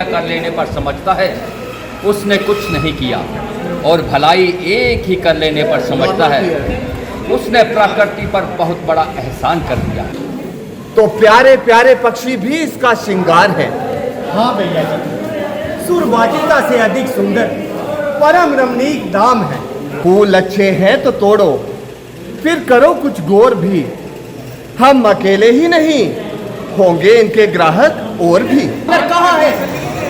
कर लेने पर समझता है उसने कुछ नहीं किया, और भलाई एक ही कर लेने पर समझता है उसने प्रकृति पर बहुत बड़ा एहसान कर दिया। तो प्यारे प्यारे पक्षी भी इसका श्रृंगार है। हाँ भैया जी, सुरवाटिका से अधिक सुंदर परम रमणीक धाम है। फूल अच्छे हैं तो तोड़ो, फिर करो कुछ गौर भी। हम अकेले ही नहीं, होंगे इनके ग्राहक और भी। कहाँ है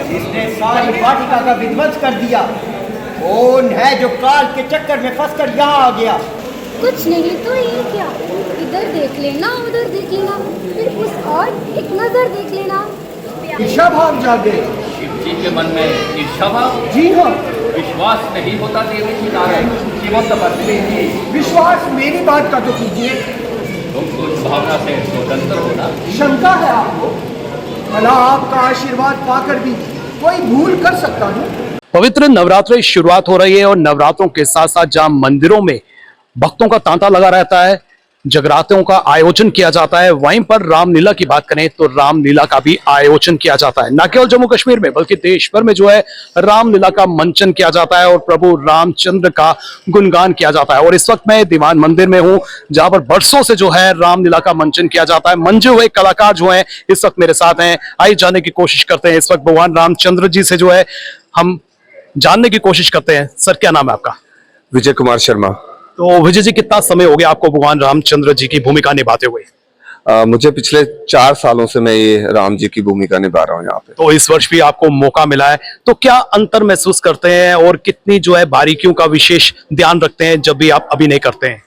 जिसने सारी वाटिका का विध्वंस कर दिया? कौन है जो काल के चक्कर में फंसकर यहाँ आ गया? कुछ नहीं तो ये क्या, इधर देख लेना, उधर देख लेना, फिर उस और एक नजर देख लेना। ईर्ष्या भाव जागे शिव जी के मन में ईर्ष्या भाव? जी हाँ, विश्वास नहीं होता देवी की नारायण कि वो तपस्वी थी। विश्वास मेरी बात का तो कीजिए। तुम तो इस भावना से स्वतंत्र हो ना। शंका है आपको? भला आपका आशीर्वाद पाकर भी कोई भूल कर सकता हूँ? पवित्र नवरात्र की शुरुआत हो रही है और नवरात्रों के साथ साथ जहां मंदिरों में भक्तों का तांता लगा रहता है, जगरातों का आयोजन किया जाता है, वहीं पर रामलीला की बात करें तो रामलीला का भी आयोजन किया जाता है। न केवल जम्मू कश्मीर में बल्कि देश भर में जो है रामलीला का मंचन किया जाता है और प्रभु रामचंद्र का गुणगान किया जाता है। और इस वक्त मैं दीवान मंदिर में हूं, जहां पर बरसों से जो है रामलीला का मंचन किया जाता है। मंजे हुए कलाकार जो है इस वक्त मेरे साथ हैं। आइए जानने की कोशिश करते हैं इस वक्त भगवान रामचंद्र जी से जो है हम जानने की कोशिश करते हैं। सर, क्या नाम है आपका? विजय कुमार शर्मा। तो विजय जी, कितना समय हो गया आपको भगवान रामचंद्र जी की भूमिका निभाते हुए? मुझे पिछले 4 सालों से मैं ये राम जी की भूमिका निभा रहा हूँ यहाँ पे। तो इस वर्ष भी आपको मौका मिला है, तो क्या अंतर महसूस करते हैं और कितनी जो है बारीकियों का विशेष ध्यान रखते हैं जब भी आप अभिनय करते हैं?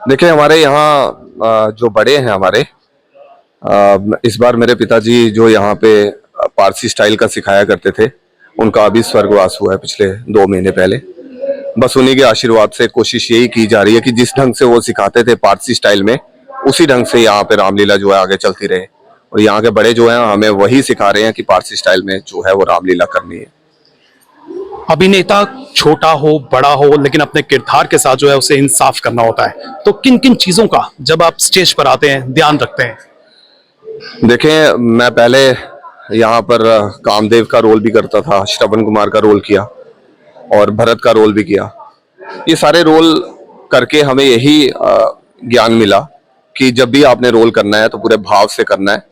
देखिए, हमारे यहाँ जो बड़े हैं हमारे, इस बार मेरे पिताजी जो यहाँ पे पारसी स्टाइल का सिखाया करते थे, उनका अभी स्वर्गवास हुआ है पिछले 2 महीने पहले। बस उन्हीं के आशीर्वाद से कोशिश यही की जा रही है कि जिस ढंग से वो सिखाते थे पारसी स्टाइल में, उसी ढंग से यहाँ पे रामलीला जो है आगे चलती रहे। और यहाँ के बड़े जो हैं हमें वही सिखा रहे हैं कि पारसी स्टाइल में जो है वो रामलीला करनी है। अभिनेता छोटा हो बड़ा हो, लेकिन अपने किरदार के साथ जो है उसे इंसाफ करना होता है। तो किन किन चीजों का जब आप स्टेज पर आते हैं ध्यान रखते हैं? देखें, मैं पहले यहाँ पर कामदेव का रोल भी करता था, श्रवण कुमार का रोल किया और भरत का रोल भी किया। ये सारे रोल करके हमें यही ज्ञान मिला कि जब भी आपने रोल करना है तो पूरे भाव से करना है।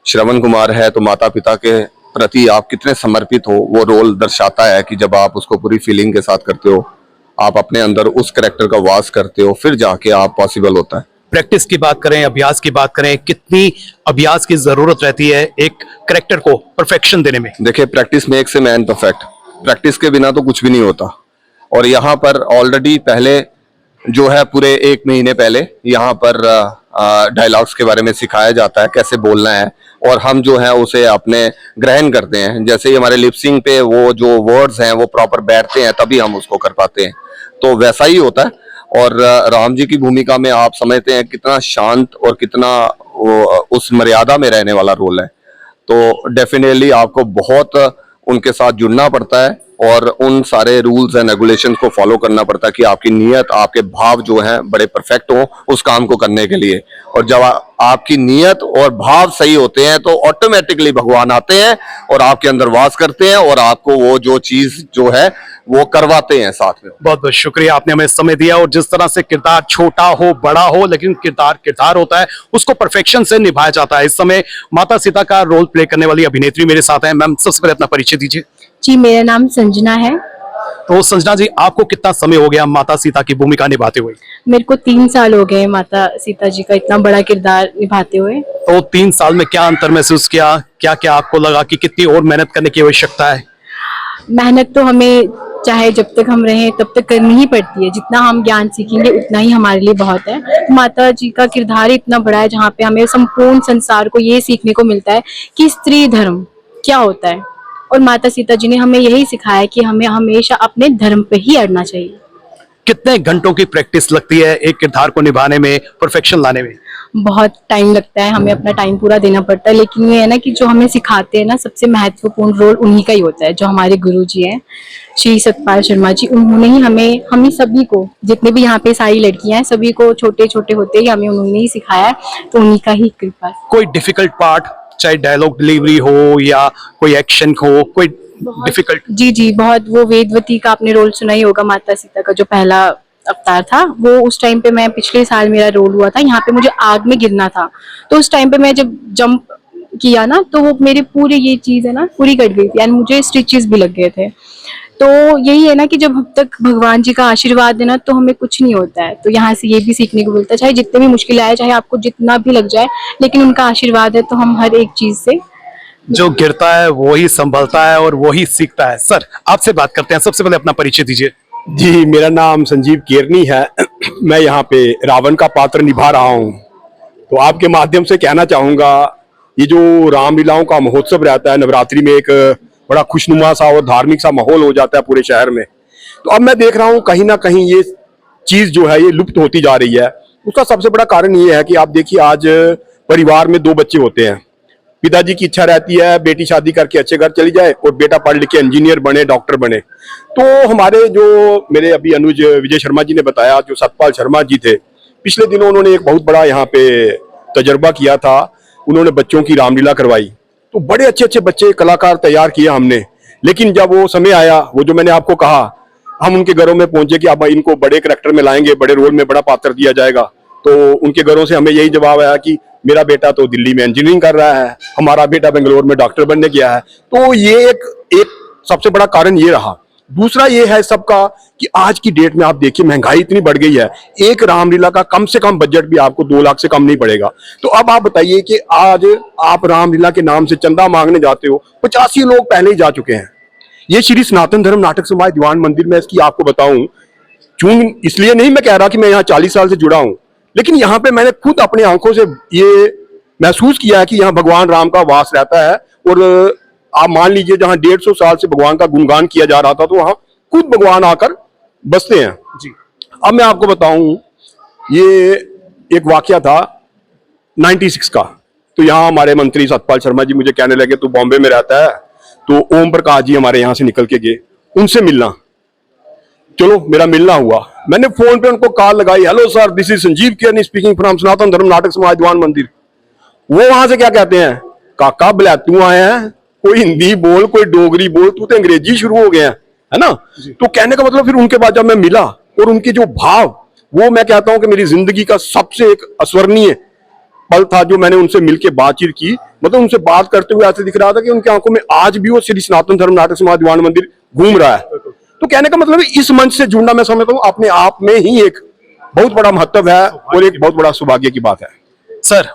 श्रवण कुमार है तो माता पिता के प्रति आप कितने समर्पित हो, वो रोल दर्शाता है कि जब आप उसको पूरी फीलिंग के साथ करते हो, आप अपने अंदर उस कैरेक्टर का वास करते हो, फिर जाके आप पॉसिबल होता है। प्रैक्टिस की बात करें, अभ्यास की बात करें, कितनी अभ्यास की जरूरत रहती है एक कैरेक्टर को परफेक्शन देने में? देखिए, practice makes a man perfect. Practice के बिना तो कुछ भी नहीं होता। और यहाँ पर ऑलरेडी पहले जो है पूरे 1 महीने पहले यहाँ पर डायलॉग्स के बारे में सिखाया जाता है, कैसे बोलना है, और हम जो है उसे अपने ग्रहण करते हैं। जैसे ही हमारे लिपसिंग पे वो जो वर्ड्स हैं वो प्रॉपर बैठते हैं, तभी हम उसको कर पाते हैं। तो वैसा ही होता है। और राम जी की भूमिका में आप समझते हैं कितना शांत और कितना उस मर्यादा में रहने वाला रोल है। तो डेफिनेटली आपको बहुत उनके साथ जुड़ना पड़ता है और उन सारे रूल्स एंड रेगुलेशंस को फॉलो करना पड़ता है कि आपकी नीयत, आपके भाव जो हैं बड़े परफेक्ट हो उस काम को करने के लिए। और जब आपकी नीयत और भाव सही होते हैं तो ऑटोमेटिकली भगवान आते हैं और आपके अंदर वास करते हैं और आपको वो जो चीज जो है वो करवाते हैं साथ में। बहुत बहुत शुक्रिया, आपने हमें समय दिया। और जिस तरह से किरदार छोटा हो बड़ा हो, लेकिन किरदार किरदार होता है, उसको परफेक्शन से निभाया जाता है। इस समय माता सीता का रोल प्ले करने वाली अभिनेत्री मेरे साथ हैं। मैम, सबसे पहले अपना परिचय दीजिए। जी, मेरा नाम संजना है। तो संजना जी, आपको कितना समय हो गया माता सीता की भूमिका निभाते हुए? मेरे को 3 साल हो गए माता सीता जी का इतना बड़ा किरदार निभाते हुए। तो 3 साल में क्या अंतर महसूस किया? क्या क्या आपको लगा कि कितनी और मेहनत करने की आवश्यकता है? मेहनत तो हमें चाहे जब तक हम रहें तब तक करनी ही पड़ती है। जितना हम ज्ञान सीखेंगे उतना ही हमारे लिए बहुत है। माता जी का किरदार इतना बड़ा है जहाँ पे हमें संपूर्ण संसार को ये सीखने को मिलता है कि स्त्री धर्म क्या होता है। और माता सीता जी ने हमें यही सिखाया कि हमें हमेशा अपने धर्म पे ही अड़ना चाहिए। कितने घंटों की प्रैक्टिस लगती है एक किरदार को निभाने में, परफेक्शन लाने में? बहुत टाइम लगता है, हमें अपना टाइम पूरा देना पड़ता है, लेकिन ये है ना कि जो हमें सिखाते हैं ना, सबसे महत्वपूर्ण रोल उन्हीं का ही होता है। जो हमारे गुरुजी हैं श्री सतपाल शर्मा जी, उन्होंने ही हमें सभी को, जितने भी यहाँ पे सारी लड़कियां हैं, सभी को छोटे छोटे होते ही हमें उन्होंने ही सिखाया है, तो उन्हीं का ही कृपा है। कोई डिफिकल्ट पार्ट, चाहे डायलॉग डिलीवरी हो या कोई एक्शन हो, कोई डिफिकल्ट? जी जी, बहुत। वो वेदवती का आपने रोल सुना ही होगा, माता सीता का जो पहला अवतार था, वो उस टाइम पे मैं, पिछले साल मेरा रोल हुआ था, यहाँ पे मुझे आग में गिरना था, तो उस टाइम पे मैं जब जंप किया ना, तो वो मेरे पूरे ये चीज है ना पूरी कट गई थी, एंड मुझे स्टिचेस भी लग गए थे। तो यही है ना कि जब तक भगवान जी का आशीर्वाद है ना, तो हमें कुछ नहीं होता है। तो यहाँ से ये भी सीखने को मिलता है, चाहे जितने भी मुश्किल आए, चाहे आपको जितना भी लग जाए, लेकिन उनका आशीर्वाद है तो हम हर एक चीज से, जो गिरता है वो ही संभलता है और वो ही सीखता है। सर, आपसे बात करते हैं, सबसे पहले अपना परिचय दीजिए। जी, मेरा नाम संजीव केरनी है। मैं यहाँ पे रावण का पात्र निभा रहा हूँ। तो आपके माध्यम से कहना चाहूंगा, ये जो रामलीलाओं का महोत्सव रहता है नवरात्रि में, एक बड़ा खुशनुमा सा और धार्मिक सा माहौल हो जाता है पूरे शहर में। तो अब मैं देख रहा हूँ कहीं ना कहीं ये चीज जो है ये लुप्त होती जा रही है। उसका सबसे बड़ा कारण ये है कि आप देखिए, आज परिवार में 2 बच्चे होते हैं, पिताजी की इच्छा रहती है बेटी शादी करके अच्छे घर चली जाए और बेटा पढ़ लिख के इंजीनियर बने, डॉक्टर बने। तो हमारे जो मेरे अभी अनुज विजय शर्मा जी ने बताया, जो सतपाल शर्मा जी थे, पिछले दिनों उन्होंने एक बहुत बड़ा यहाँ पे तजर्बा किया था। उन्होंने बच्चों की रामलीला करवाई, तो बड़े अच्छे अच्छे बच्चे कलाकार तैयार किए हमने। लेकिन जब वो समय आया, वो जो मैंने आपको कहा, हम उनके घरों में पहुंचे कि अब इनको बड़े करैक्टर में लाएंगे, बड़े रोल में बड़ा पात्र दिया जाएगा, तो उनके घरों से हमें यही जवाब आया कि मेरा बेटा तो दिल्ली में इंजीनियरिंग कर रहा है, हमारा बेटा बेंगलोर में डॉक्टर बनने गया है। तो ये एक सबसे बड़ा कारण ये रहा। दूसरा ये है सबका कि आज की डेट में आप देखिए महंगाई इतनी बढ़ गई है, एक रामलीला का कम से कम बजट भी आपको 2 लाख से कम नहीं पड़ेगा। तो अब आप बताइए कि आज आप रामलीला के नाम से चंदा मांगने जाते हो, 85 लोग पहले ही जा चुके हैं। ये श्री सनातन धर्म नाटक समाज दीवान मंदिर में, इसकी आपको बताऊं, चूं इसलिए नहीं मैं कह रहा कि मैं यहाँ 40 साल से जुड़ा हूं, लेकिन यहाँ पे मैंने खुद अपनी आंखों से ये महसूस किया है कि यहाँ भगवान राम का वास रहता है। और आप मान लीजिए, जहाँ 150 साल से भगवान का गुणगान किया जा रहा था, तो वहां खुद भगवान आकर बसते हैं जी। अब मैं आपको बताऊं, ये एक वाकया था 96 का। तो यहाँ हमारे मंत्री सतपाल शर्मा जी मुझे कहने लगे, तू बॉम्बे में रहता है, तो ओम प्रकाश जी हमारे यहाँ से निकल के गए, उनसे मिलना। चलो, मेरा मिलना हुआ। मैंने फोन पे उनको कॉल लगाई, hello sir, this is Sanjeev Kerni speaking from Sanatan Dharma Natak समाज दीवान मंदिर। वो वहां से क्या कहते हैं, काका बलैतू आए हैं, कोई हिंदी बोल, कोई डोगरी बोल, तू तो अंग्रेजी शुरू हो गया है ना। तो कहने का मतलब, फिर उनके बाद जब मैं मिला और उनके जो भाव, वो मैं कहता हूं कि मेरी जिंदगी का सबसे एक अस्वर्णीय पल था जो मैंने उनसे मिलकर बातचीत की। मतलब उनसे बात करते हुए ऐसे दिख रहा था कि उनकी आंखों में आज भी वो श्री सनातन धर्म नाटक समाज दीवान मंदिर घूम रहा है। तो कहने का मतलब इस मंच से जुड़ना, मैं समझता हूँ अपने आप में ही एक बहुत बड़ा महत्व है और एक बहुत बड़ा सौभाग्य की बात है। सर,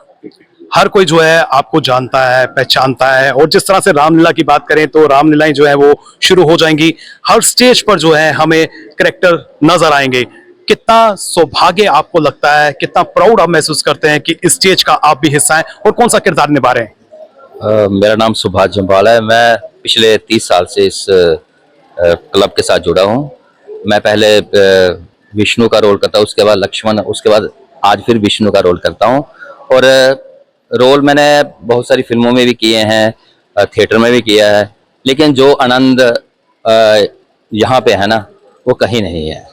हर कोई जो है आपको जानता है, पहचानता है, और जिस तरह से रामलीला की बात करें तो रामलीलाएं जो है वो शुरू हो जाएंगी। हर स्टेज पर जो है हमें कैरेक्टर नजर आएंगे। कितना सौभाग्य आपको लगता है, कितना प्राउड आप महसूस करते हैं कि इस स्टेज का आप भी हिस्सा हैं, और कौन सा किरदार निभा रहे हैं? मेरा नाम सुभाष जम्वाल है। मैं पिछले 30 साल से इस क्लब के साथ जुड़ा हूँ। मैं पहले विष्णु का रोल करता हूँ, उसके बाद लक्ष्मण, उसके बाद आज फिर विष्णु का रोल करता हूँ। और रोल मैंने बहुत सारी फिल्मों में भी किए हैं, थिएटर में भी किया है, लेकिन जो आनंद यहाँ पे है ना, वो कहीं नहीं है।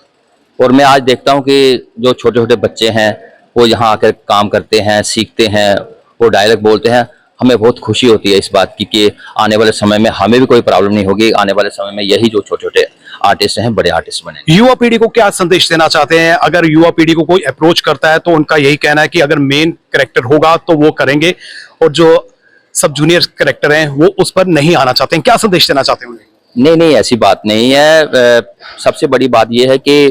और मैं आज देखता हूँ कि जो छोटे छोटे बच्चे हैं वो यहाँ आकर काम करते हैं, सीखते हैं, वो डायलॉग बोलते हैं। हमें बहुत खुशी होती है इस बात की कि आने वाले समय में हमें भी कोई प्रॉब्लम नहीं होगी। आने वाले समय में यही जो छोटे छोटे आर्टिस्ट हैं बड़े आर्टिस्ट बने। युवा पीढ़ी को क्या संदेश देना चाहते हैं? अगर युवा पीढ़ी को कोई अप्रोच करता है तो उनका यही कहना है कि अगर मेन कैरेक्टर होगा तो वो करेंगे, और जो सब जूनियर कैरेक्टर हैं वो उस पर नहीं आना चाहते हैं। क्या संदेश देना चाहते हैं उन्हें? नहीं, ऐसी बात नहीं है। सबसे बड़ी बात यह है कि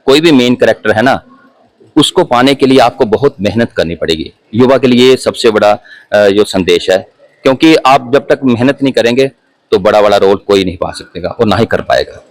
कोई भी मेन कैरेक्टर है ना, उसको पाने के लिए आपको बहुत मेहनत करनी पड़ेगी। युवा के लिए सबसे बड़ा जो संदेश है, क्योंकि आप जब तक मेहनत नहीं करेंगे तो बड़ा बड़ा रोल कोई नहीं पा सकेगा और ना ही कर पाएगा।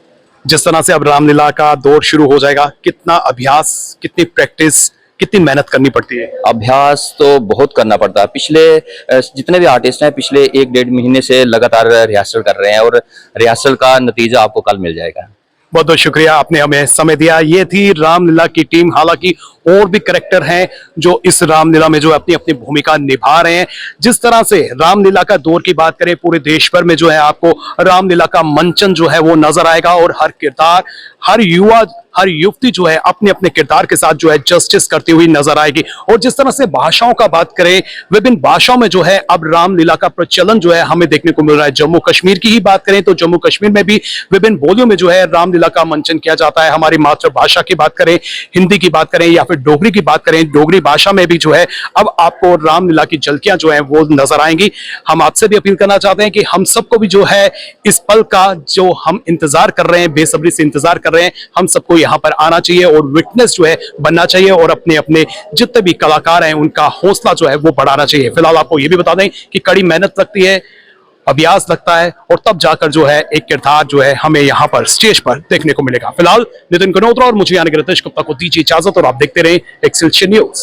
जिस तरह से अब रामलीला का दौर शुरू हो जाएगा, कितना अभ्यास, कितनी प्रैक्टिस, कितनी मेहनत करनी पड़ती है? अभ्यास तो बहुत करना पड़ता है। पिछले जितने भी आर्टिस्ट हैं पिछले 1-1.5 महीने से लगातार रिहर्सल कर रहे हैं, और रिहर्सल का नतीजा आपको कल मिल जाएगा। बहुत बहुत शुक्रिया, आपने हमें समय दिया। ये थी रामलीला की टीम। हालांकि और भी कैरेक्टर हैं जो इस रामलीला में जो है अपनी अपनी भूमिका निभा रहे हैं। जिस तरह से रामलीला का दौर की बात करें, पूरे देश भर में जो है आपको रामलीला का मंचन जो है वो नजर आएगा और हर किरदार, हर युवा, हर युवती जो है अपने अपने किरदार के साथ जो है जस्टिस करती हुई नजर आएगी। और जिस तरह से भाषाओं का बात करें, विभिन्न भाषाओं में जो है अब रामलीला का प्रचलन जो है हमें देखने को मिल रहा है। जम्मू कश्मीर की ही बात करें तो जम्मू कश्मीर में भी विभिन्न बोलियों में जो है रामलीला का मंचन किया जाता है। हमारी मातृभाषा की बात करें, हिंदी की बात करें या फिर डोगरी की बात करें, डोगरी भाषा में भी जो है अब आपको रामलीला की झलकियां जो है वो नजर आएंगी। हम आपसे भी अपील करना चाहते हैं कि हम सबको भी जो है इस पल का जो हम इंतजार कर रहे हैं, बेसब्री से इंतजार कर रहे हैं, हम सबको यहाँ पर आना चाहिए और विटनेस जो है बनना चाहिए और अपने अपने जितने भी कलाकार हैं उनका हौसला जो है वो बढ़ाना चाहिए। फिलहाल आपको ये भी बता दें कि कड़ी मेहनत लगती है, अभ्यास लगता है और तब जाकर जो है एक किरदार जो है हमें यहाँ पर स्टेज पर देखने को मिलेगा। फिलहाल नितिन गनोत्रा और मुझे यानी कि रितेश गुप्ता को दीजिए इजाजत और आप देखते रहे एक्सेल न्यूज।